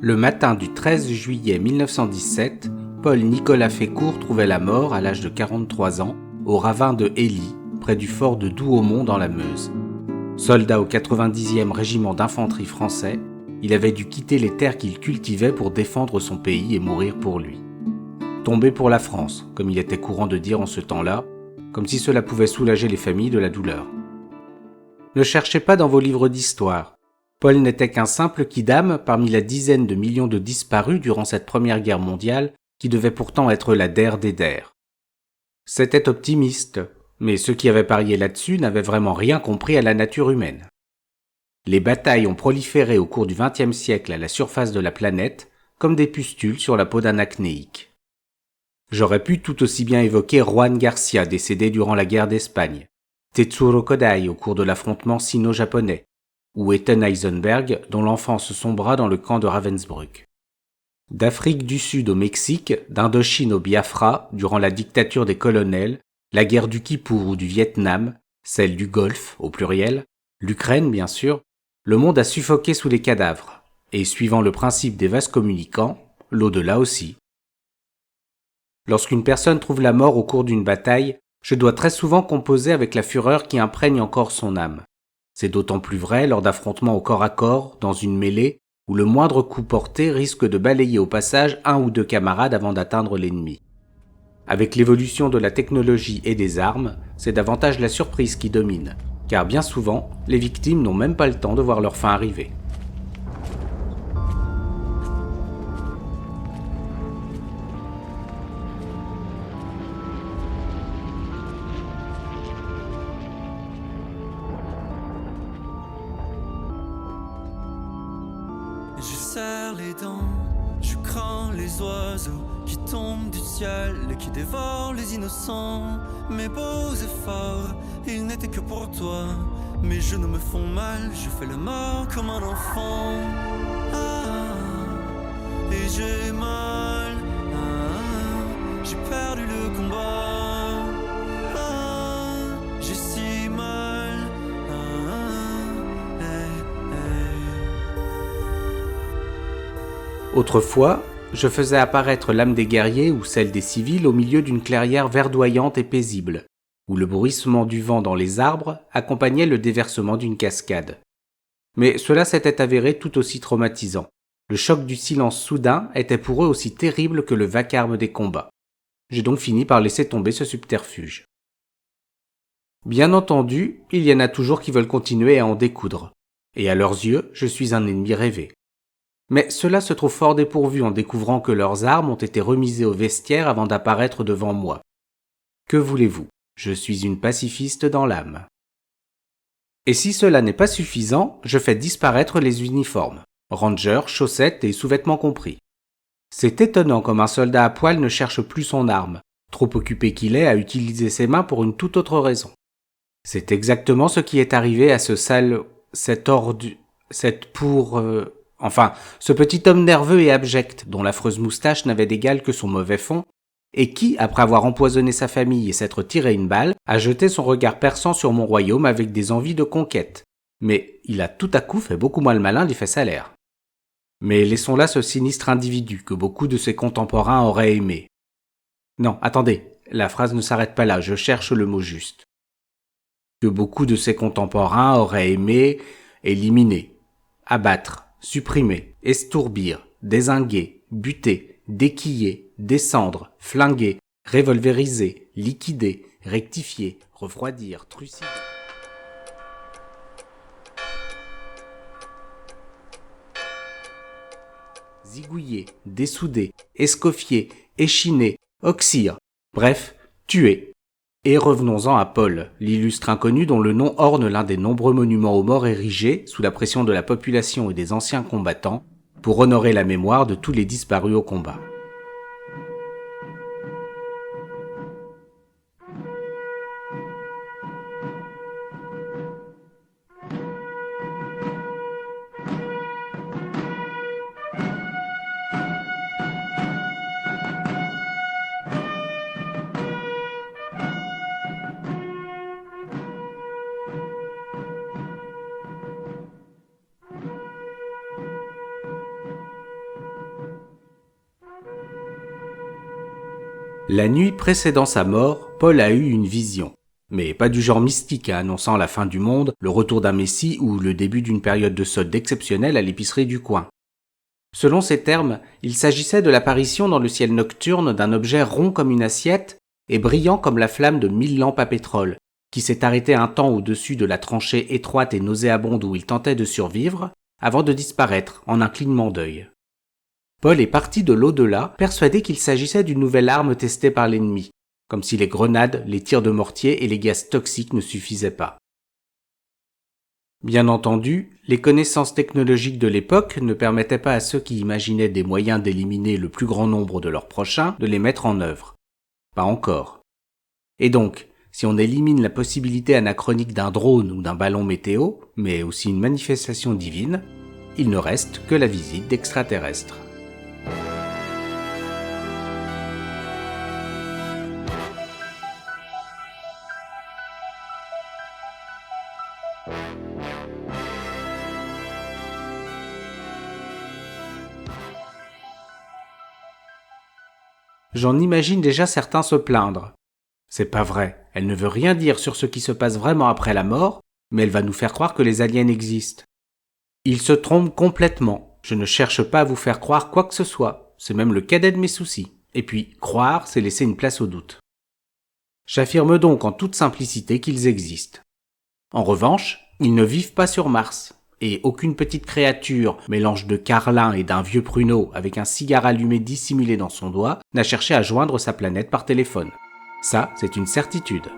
Le matin du 13 juillet 1917, Paul-Nicolas Fécourt trouvait la mort à l'âge de 43 ans au ravin de Hélie, près du fort de Douaumont dans la Meuse. Soldat au 90e régiment d'infanterie français, il avait dû quitter les terres qu'il cultivait pour défendre son pays et mourir pour lui. Tomber pour la France, comme il était courant de dire en ce temps-là, comme si cela pouvait soulager les familles de la douleur. Ne cherchez pas dans vos livres d'histoire. Paul n'était qu'un simple quidam parmi la dizaine de millions de disparus durant cette Première Guerre mondiale qui devait pourtant être la der des der. C'était optimiste, mais ceux qui avaient parié là-dessus n'avaient vraiment rien compris à la nature humaine. Les batailles ont proliféré au cours du XXe siècle à la surface de la planète comme des pustules sur la peau d'un acnéique. J'aurais pu tout aussi bien évoquer Juan Garcia décédé durant la guerre d'Espagne, Tetsuro Kodai au cours de l'affrontement sino-japonais, ou Ethan Heisenberg dont l'enfance sombra dans le camp de Ravensbrück. D'Afrique du Sud au Mexique, d'Indochine au Biafra, durant la dictature des colonels, la guerre du Kippour ou du Vietnam, celle du Golfe au pluriel, l'Ukraine bien sûr, le monde a suffoqué sous les cadavres, et suivant le principe des vases communicants, l'au-delà aussi. Lorsqu'une personne trouve la mort au cours d'une bataille, je dois très souvent composer avec la fureur qui imprègne encore son âme. C'est d'autant plus vrai lors d'affrontements au corps à corps, dans une mêlée, où le moindre coup porté risque de balayer au passage un ou deux camarades avant d'atteindre l'ennemi. Avec l'évolution de la technologie et des armes, c'est davantage la surprise qui domine, car bien souvent, les victimes n'ont même pas le temps de voir leur fin arriver. Je serre les dents, je crains les oiseaux qui tombent du ciel et qui dévorent les innocents. Mes beaux efforts, ils n'étaient que pour toi. Mes genoux me font mal, je fais le mort comme un enfant. Et j'ai mal, j'ai perdu le combat. J'ai si mal, Autrefois, je faisais apparaître l'âme des guerriers ou celle des civils au milieu d'une clairière verdoyante et paisible, où le bruissement du vent dans les arbres accompagnait le déversement d'une cascade. Mais cela s'était avéré tout aussi traumatisant. Le choc du silence soudain était pour eux aussi terrible que le vacarme des combats. J'ai donc fini par laisser tomber ce subterfuge. Bien entendu, il y en a toujours qui veulent continuer à en découdre. Et à leurs yeux, je suis un ennemi rêvé. Mais cela se trouve fort dépourvu en découvrant que leurs armes ont été remisées au vestiaire avant d'apparaître devant moi. Que voulez-vous ? Je suis une pacifiste dans l'âme. Et si cela n'est pas suffisant, je fais disparaître les uniformes, rangers, chaussettes et sous-vêtements compris. C'est étonnant comme un soldat à poil ne cherche plus son arme, trop occupé qu'il est à utiliser ses mains pour une toute autre raison. C'est exactement ce qui est arrivé à ce ce petit homme nerveux et abject, dont l'affreuse moustache n'avait d'égal que son mauvais fond, et qui, après avoir empoisonné sa famille et s'être tiré une balle, a jeté son regard perçant sur mon royaume avec des envies de conquête. Mais il a tout à coup fait beaucoup moins le malin d'y fait salaire. Mais laissons là ce sinistre individu que beaucoup de ses contemporains auraient aimé. Non, attendez, la phrase ne s'arrête pas là, je cherche le mot juste. Que beaucoup de ses contemporains auraient aimé éliminer, abattre, supprimer, estourbir, dézinguer, buter, déquiller, descendre, flinguer, revolvériser, liquider, rectifier, refroidir, trucider. Zigouiller, dessouder, escoffier, échiner, oxyre, bref, tuer. Et revenons-en à Paul, l'illustre inconnu dont le nom orne l'un des nombreux monuments aux morts érigés, sous la pression de la population et des anciens combattants, pour honorer la mémoire de tous les disparus au combat. La nuit précédant sa mort, Paul a eu une vision. Mais pas du genre mystique annonçant la fin du monde, le retour d'un messie ou le début d'une période de solde exceptionnelle à l'épicerie du coin. Selon ses termes, il s'agissait de l'apparition dans le ciel nocturne d'un objet rond comme une assiette et brillant comme la flamme de 1000 lampes à pétrole, qui s'est arrêté un temps au-dessus de la tranchée étroite et nauséabonde où il tentait de survivre, avant de disparaître en un clignement d'œil. Paul est parti de l'au-delà, persuadé qu'il s'agissait d'une nouvelle arme testée par l'ennemi, comme si les grenades, les tirs de mortier et les gaz toxiques ne suffisaient pas. Bien entendu, les connaissances technologiques de l'époque ne permettaient pas à ceux qui imaginaient des moyens d'éliminer le plus grand nombre de leurs prochains de les mettre en œuvre. Pas encore. Et donc, si on élimine la possibilité anachronique d'un drone ou d'un ballon météo, mais aussi une manifestation divine, il ne reste que la visite d'extraterrestres. J'en imagine déjà certains se plaindre. C'est pas vrai, elle ne veut rien dire sur ce qui se passe vraiment après la mort, mais elle va nous faire croire que les aliens existent. Il se trompe complètement, je ne cherche pas à vous faire croire quoi que ce soit, c'est même le cadet de mes soucis. Et puis, croire, c'est laisser une place au doute. J'affirme donc en toute simplicité qu'ils existent. En revanche, ils ne vivent pas sur Mars. Et aucune petite créature, mélange de carlin et d'un vieux pruneau avec un cigare allumé dissimulé dans son doigt, n'a cherché à joindre sa planète par téléphone. Ça, c'est une certitude.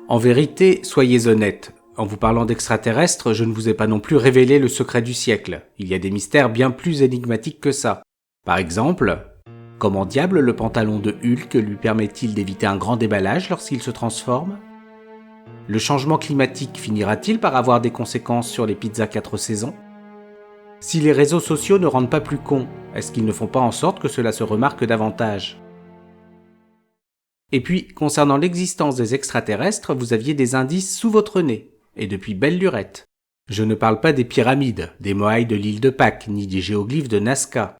En vérité, soyez honnêtes. En vous parlant d'extraterrestres, je ne vous ai pas non plus révélé le secret du siècle. Il y a des mystères bien plus énigmatiques que ça. Par exemple, comment diable le pantalon de Hulk lui permet-il d'éviter un grand déballage lorsqu'il se transforme ? Le changement climatique finira-t-il par avoir des conséquences sur les pizzas 4 saisons ? Si les réseaux sociaux ne rendent pas plus cons, est-ce qu'ils ne font pas en sorte que cela se remarque davantage ? Et puis, concernant l'existence des extraterrestres, vous aviez des indices sous votre nez, et depuis belle lurette. Je ne parle pas des pyramides, des moailles de l'île de Pâques, ni des géoglyphes de Nazca.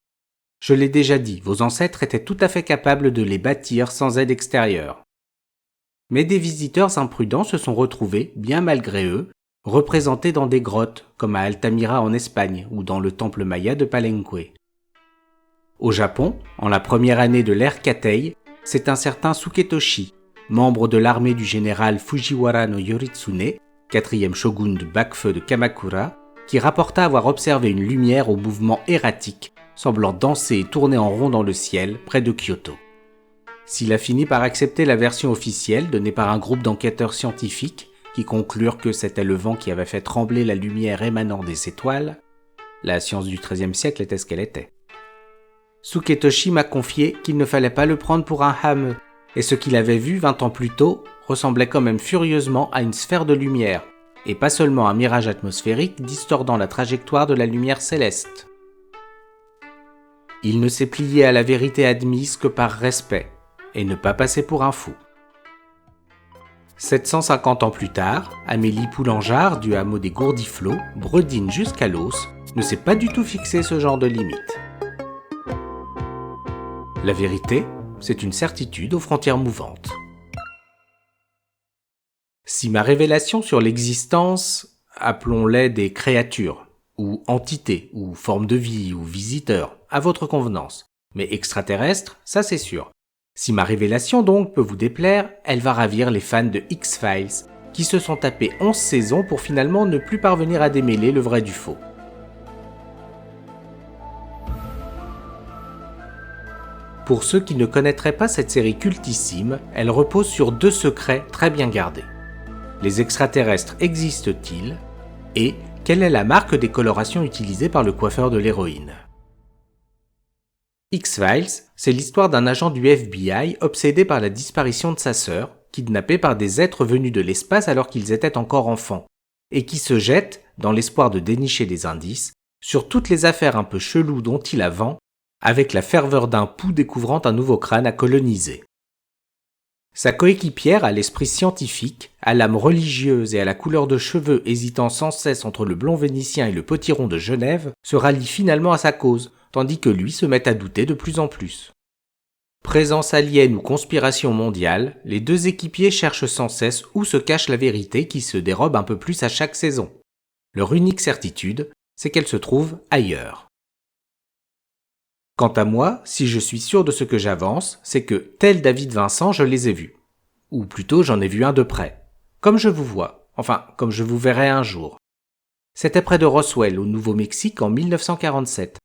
Je l'ai déjà dit, vos ancêtres étaient tout à fait capables de les bâtir sans aide extérieure. Mais des visiteurs imprudents se sont retrouvés, bien malgré eux, représentés dans des grottes, comme à Altamira en Espagne, ou dans le temple maya de Palenque. Au Japon, en la première année de l'ère Katei, c'est un certain Suketoshi, membre de l'armée du général Fujiwara no Yoritsune, 4e shogun de Bakufu de Kamakura, qui rapporta avoir observé une lumière au mouvement erratique, semblant danser et tourner en rond dans le ciel, près de Kyoto. S'il a fini par accepter la version officielle donnée par un groupe d'enquêteurs scientifiques, qui conclurent que c'était le vent qui avait fait trembler la lumière émanant des étoiles, la science du XIIIe siècle était ce qu'elle était. Suketoshi m'a confié qu'il ne fallait pas le prendre pour un hameux, et ce qu'il avait vu 20 ans plus tôt ressemblait quand même furieusement à une sphère de lumière, et pas seulement un mirage atmosphérique distordant la trajectoire de la lumière céleste. Il ne s'est plié à la vérité admise que par respect, et ne pas passer pour un fou. 750 ans plus tard, Amélie Poulangeard du hameau des Gourdiflots, bredine jusqu'à l'os, ne s'est pas du tout fixé ce genre de limite. La vérité, c'est une certitude aux frontières mouvantes. Si ma révélation sur l'existence, appelons-les des créatures, ou entités, ou formes de vie, ou visiteurs, à votre convenance, mais extraterrestres, ça c'est sûr. Si ma révélation donc peut vous déplaire, elle va ravir les fans de X-Files, qui se sont tapés 11 saisons pour finalement ne plus parvenir à démêler le vrai du faux. Pour ceux qui ne connaîtraient pas cette série cultissime, elle repose sur 2 secrets très bien gardés. Les extraterrestres existent-ils ? Et quelle est la marque des colorations utilisées par le coiffeur de l'héroïne ? X-Files, c'est l'histoire d'un agent du FBI obsédé par la disparition de sa sœur, kidnappés par des êtres venus de l'espace alors qu'ils étaient encore enfants, et qui se jettent, dans l'espoir de dénicher des indices, sur toutes les affaires un peu cheloues dont il a vent, avec la ferveur d'un pou découvrant un nouveau crâne à coloniser. Sa coéquipière a l'esprit scientifique, à l'âme religieuse et à la couleur de cheveux hésitant sans cesse entre le blond vénitien et le potiron de Genève, se rallie finalement à sa cause, tandis que lui se met à douter de plus en plus. Présence alienne ou conspiration mondiale, les deux équipiers cherchent sans cesse où se cache la vérité qui se dérobe un peu plus à chaque saison. Leur unique certitude, c'est qu'elle se trouve ailleurs. Quant à moi, si je suis sûr de ce que j'avance, c'est que, tel David Vincent, je les ai vus. Ou plutôt, j'en ai vu un de près. Comme je vous vois, enfin, comme je vous verrai un jour. C'était près de Roswell, au Nouveau-Mexique, en 1947.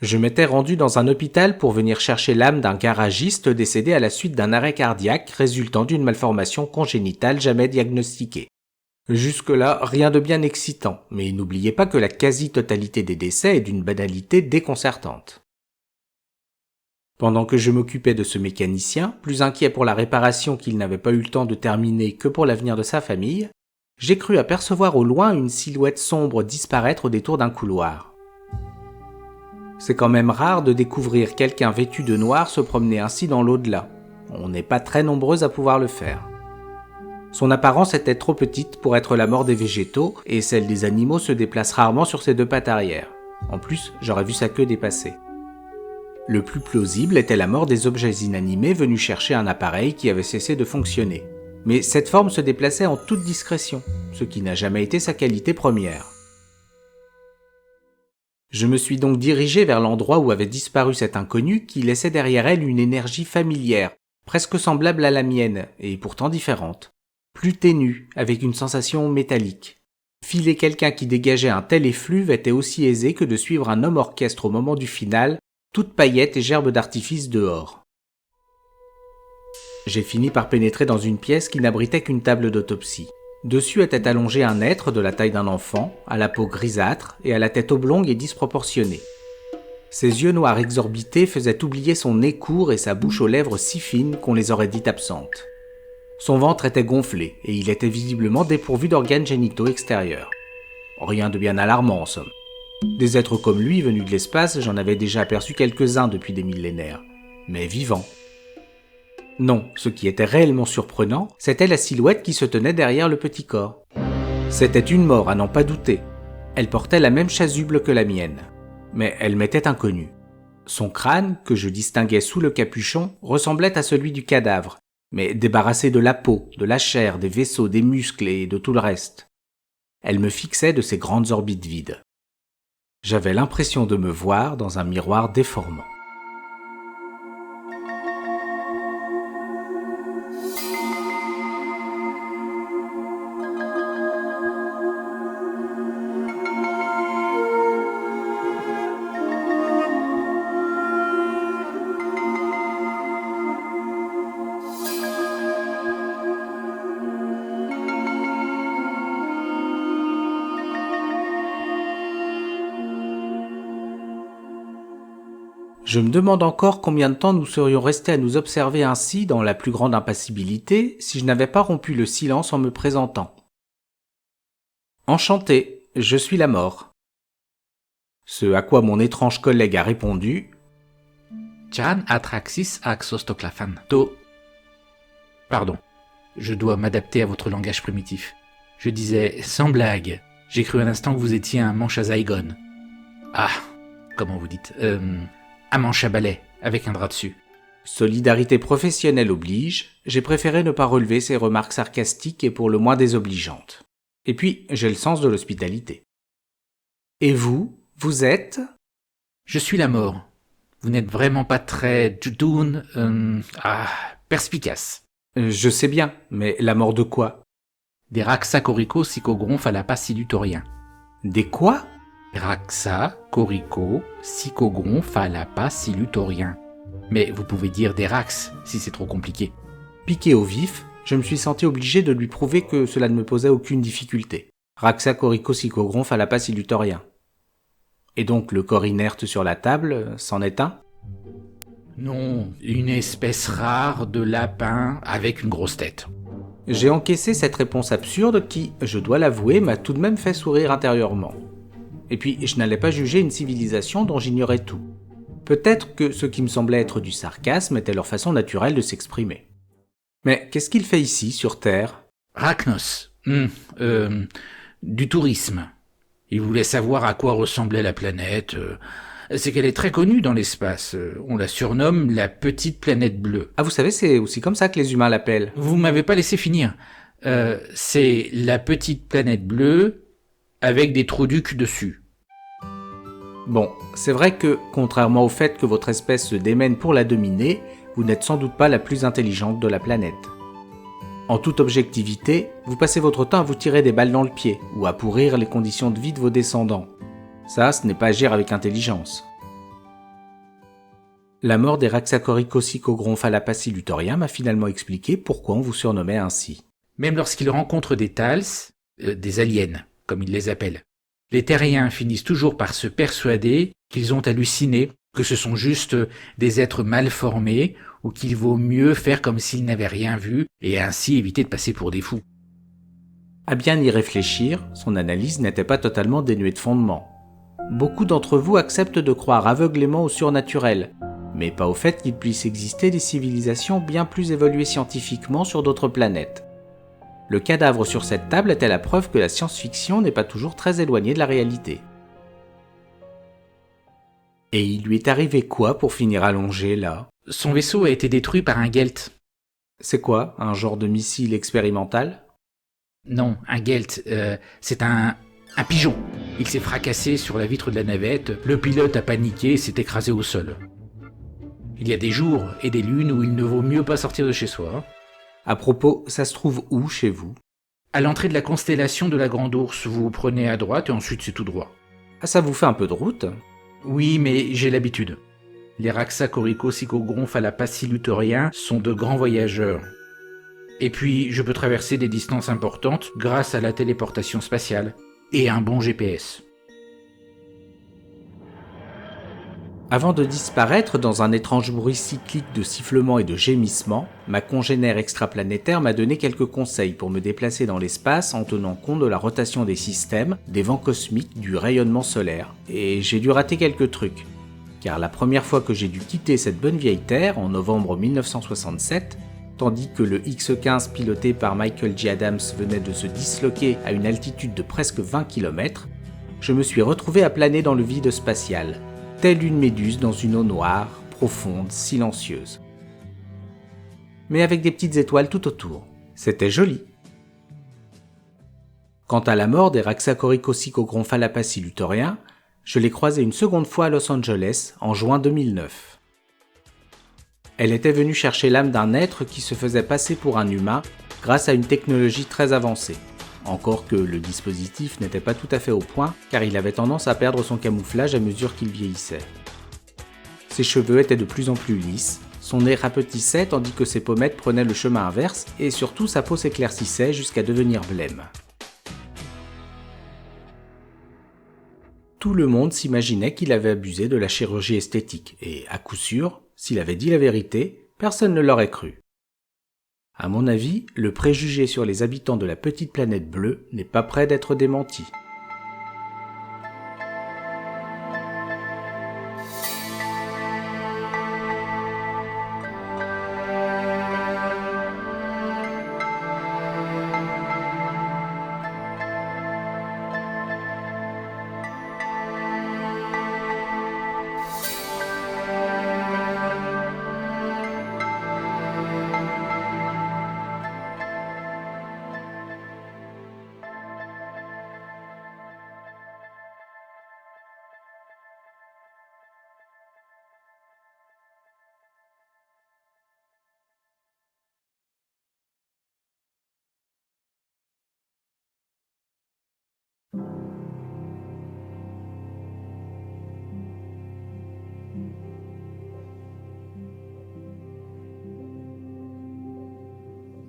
Je m'étais rendu dans un hôpital pour venir chercher l'âme d'un garagiste décédé à la suite d'un arrêt cardiaque résultant d'une malformation congénitale jamais diagnostiquée. Jusque-là, rien de bien excitant, mais n'oubliez pas que la quasi-totalité des décès est d'une banalité déconcertante. Pendant que je m'occupais de ce mécanicien, plus inquiet pour la réparation qu'il n'avait pas eu le temps de terminer que pour l'avenir de sa famille, j'ai cru apercevoir au loin une silhouette sombre disparaître au détour d'un couloir. C'est quand même rare de découvrir quelqu'un vêtu de noir se promener ainsi dans l'au-delà. On n'est pas très nombreux à pouvoir le faire. Son apparence était trop petite pour être la mort des végétaux, et celle des animaux se déplace rarement sur ses deux pattes arrière. En plus, j'aurais vu sa queue dépasser. Le plus plausible était la mort des objets inanimés venus chercher un appareil qui avait cessé de fonctionner. Mais cette forme se déplaçait en toute discrétion, ce qui n'a jamais été sa qualité première. Je me suis donc dirigé vers l'endroit où avait disparu cette inconnue qui laissait derrière elle une énergie familière, presque semblable à la mienne, et pourtant différente. Plus ténue, avec une sensation métallique. Filer quelqu'un qui dégageait un tel effluve était aussi aisé que de suivre un homme orchestre au moment du final, toutes paillettes et gerbes d'artifice dehors. J'ai fini par pénétrer dans une pièce qui n'abritait qu'une table d'autopsie. Dessus était allongé un être de la taille d'un enfant, à la peau grisâtre et à la tête oblongue et disproportionnée. Ses yeux noirs exorbités faisaient oublier son nez court et sa bouche aux lèvres si fines qu'on les aurait dites absentes. Son ventre était gonflé et il était visiblement dépourvu d'organes génitaux extérieurs. Rien de bien alarmant en somme. Des êtres comme lui venus de l'espace, j'en avais déjà aperçu quelques-uns depuis des millénaires, mais vivants. Non, ce qui était réellement surprenant, c'était la silhouette qui se tenait derrière le petit corps. C'était une mort, à n'en pas douter. Elle portait la même chasuble que la mienne, mais elle m'était inconnue. Son crâne, que je distinguais sous le capuchon, ressemblait à celui du cadavre, mais débarrassé de la peau, de la chair, des vaisseaux, des muscles et de tout le reste. Elle me fixait de ses grandes orbites vides. J'avais l'impression de me voir dans un miroir déformant. Je me demande encore combien de temps nous serions restés à nous observer ainsi dans la plus grande impassibilité si je n'avais pas rompu le silence en me présentant. Enchanté, je suis la mort. Ce à quoi mon étrange collègue a répondu Jan atraxis axostoclaphan to. Pardon, je dois m'adapter à votre langage primitif. Je disais, sans blague, j'ai cru un instant que vous étiez un manche à Zygon. Ah, comment vous dites un manche à balai, avec un drap dessus. Solidarité professionnelle oblige, j'ai préféré ne pas relever ces remarques sarcastiques et pour le moins désobligeantes. Et puis, j'ai le sens de l'hospitalité. Et vous, vous êtes ? Je suis la mort. Vous n'êtes vraiment pas très perspicace. Je sais bien, mais la mort de quoi ? Des raxacorico-psychogonphalapasilutoriens. Des quoi ? Raxa-corico-psychogonphalapasilutoriens. Mais vous pouvez dire des rax si c'est trop compliqué. Piqué au vif, je me suis senti obligé de lui prouver que cela ne me posait aucune difficulté. Raxa-corico-psychogonphalapasilutoriens. Et donc le corps inerte sur la table, c'en est un ? Non, une espèce rare de lapin avec une grosse tête. J'ai encaissé cette réponse absurde qui, je dois l'avouer, m'a tout de même fait sourire intérieurement. Et puis, je n'allais pas juger une civilisation dont j'ignorais tout. Peut-être que ce qui me semblait être du sarcasme était leur façon naturelle de s'exprimer. Mais qu'est-ce qu'il fait ici, sur Terre ? Rachnos. Du tourisme. Il voulait savoir à quoi ressemblait la planète. C'est qu'elle est très connue dans l'espace. On la surnomme la petite planète bleue. Ah, vous savez, c'est aussi comme ça que les humains l'appellent. Vous m'avez pas laissé finir. C'est la petite planète bleue avec des trous du cul dessus. Bon, c'est vrai que, contrairement au fait que votre espèce se démène pour la dominer, vous n'êtes sans doute pas la plus intelligente de la planète. En toute objectivité, vous passez votre temps à vous tirer des balles dans le pied, ou à pourrir les conditions de vie de vos descendants. Ça, ce n'est pas agir avec intelligence. La mort des Raxacoricosycogonphalapacilutoriens m'a finalement expliqué pourquoi on vous surnommait ainsi. Même lorsqu'ils rencontrent des Thals, des aliens, comme ils les appellent, les terriens finissent toujours par se persuader qu'ils ont halluciné, que ce sont juste des êtres mal formés, ou qu'il vaut mieux faire comme s'ils n'avaient rien vu, et ainsi éviter de passer pour des fous. À bien y réfléchir, son analyse n'était pas totalement dénuée de fondement. Beaucoup d'entre vous acceptent de croire aveuglément au surnaturel, mais pas au fait qu'il puisse exister des civilisations bien plus évoluées scientifiquement sur d'autres planètes. Le cadavre sur cette table était la preuve que la science-fiction n'est pas toujours très éloignée de la réalité. Et il lui est arrivé quoi pour finir allongé là ? Son vaisseau a été détruit par un Gelt. C'est quoi, un genre de missile expérimental ? Non, un Gelt, c'est un pigeon. Il s'est fracassé sur la vitre de la navette, le pilote a paniqué et s'est écrasé au sol. Il y a des jours et des lunes où il ne vaut mieux pas sortir de chez soi. À propos, ça se trouve où chez vous ? À l'entrée de la constellation de la Grande Ourse, vous prenez à droite et ensuite c'est tout droit. Ah, ça vous fait un peu de route ? Oui, mais j'ai l'habitude. Les Raxacoricosycogonphalapacilutoriens sont de grands voyageurs. Et puis, je peux traverser des distances importantes grâce à la téléportation spatiale et un bon GPS. Avant de disparaître dans un étrange bruit cyclique de sifflements et de gémissements, ma congénère extraplanétaire m'a donné quelques conseils pour me déplacer dans l'espace en tenant compte de la rotation des systèmes, des vents cosmiques, du rayonnement solaire. Et j'ai dû rater quelques trucs. Car la première fois que j'ai dû quitter cette bonne vieille Terre, en novembre 1967, tandis que le X-15 piloté par Michael J. Adams venait de se disloquer à une altitude de presque 20 km, je me suis retrouvé à planer dans le vide spatial, telle une méduse dans une eau noire, profonde, silencieuse. Mais avec des petites étoiles tout autour. C'était joli. Quant à la mort des Raxacoricosycogonphalapacilutoriens, je l'ai croisée une seconde fois à Los Angeles en juin 2009. Elle était venue chercher l'âme d'un être qui se faisait passer pour un humain grâce à une technologie très avancée. Encore que le dispositif n'était pas tout à fait au point, car il avait tendance à perdre son camouflage à mesure qu'il vieillissait. Ses cheveux étaient de plus en plus lisses, son nez rapetissait tandis que ses pommettes prenaient le chemin inverse, et surtout sa peau s'éclaircissait jusqu'à devenir blême. Tout le monde s'imaginait qu'il avait abusé de la chirurgie esthétique, et à coup sûr, s'il avait dit la vérité, personne ne l'aurait cru. À mon avis, le préjugé sur les habitants de la petite planète bleue n'est pas près d'être démenti.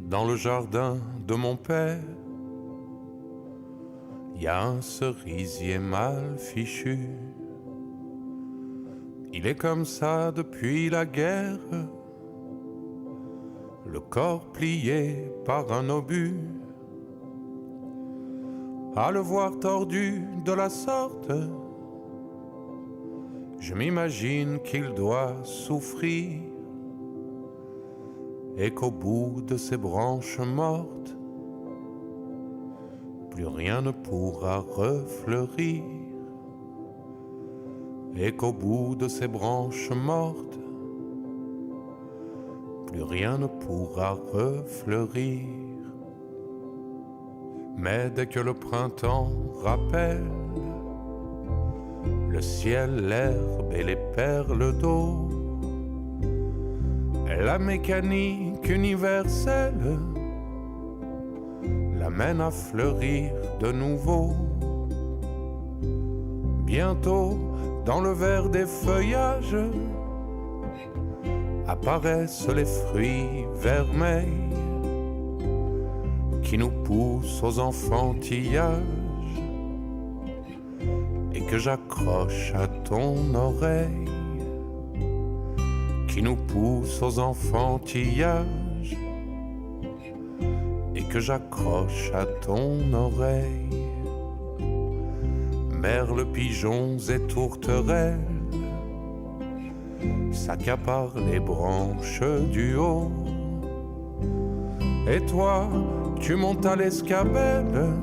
Dans le jardin de mon père, y a un cerisier mal fichu. Il est comme ça depuis la guerre, le corps plié par un obus. À le voir tordu de la sorte, je m'imagine qu'il doit souffrir et qu'au bout de ses branches mortes, plus rien ne pourra refleurir. Et qu'au bout de ses branches mortes, plus rien ne pourra refleurir. Mais dès que le printemps rappelle le ciel, l'herbe et les perles d'eau, la mécanique universelle l'amène à fleurir de nouveau. Bientôt, dans le vert des feuillages, apparaissent les fruits vermeils qui nous poussent aux enfantillages et que j'accroche à ton oreille, qui nous poussent aux enfantillages et que j'accroche à ton oreille. Merles, pigeons et tourterelles s'accaparent les branches du haut. Et toi, tu montes à l'escabelle,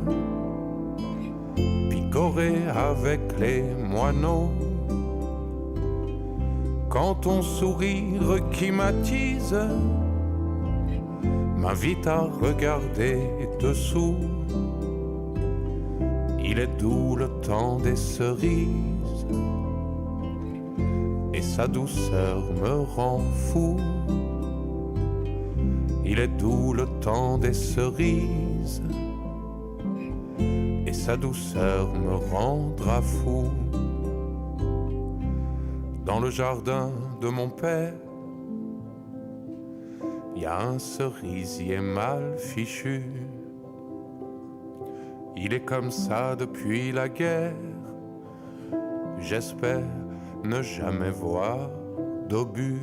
picoré avec les moineaux. Quand ton sourire qui m'attise m'invite à regarder dessous, il est doux le temps des cerises et sa douceur me rend fou. Il est doux le temps des cerises et sa douceur me rendra fou. Dans le jardin de mon père, il y a un cerisier mal fichu. Il est comme ça depuis la guerre. J'espère ne jamais voir d'obus.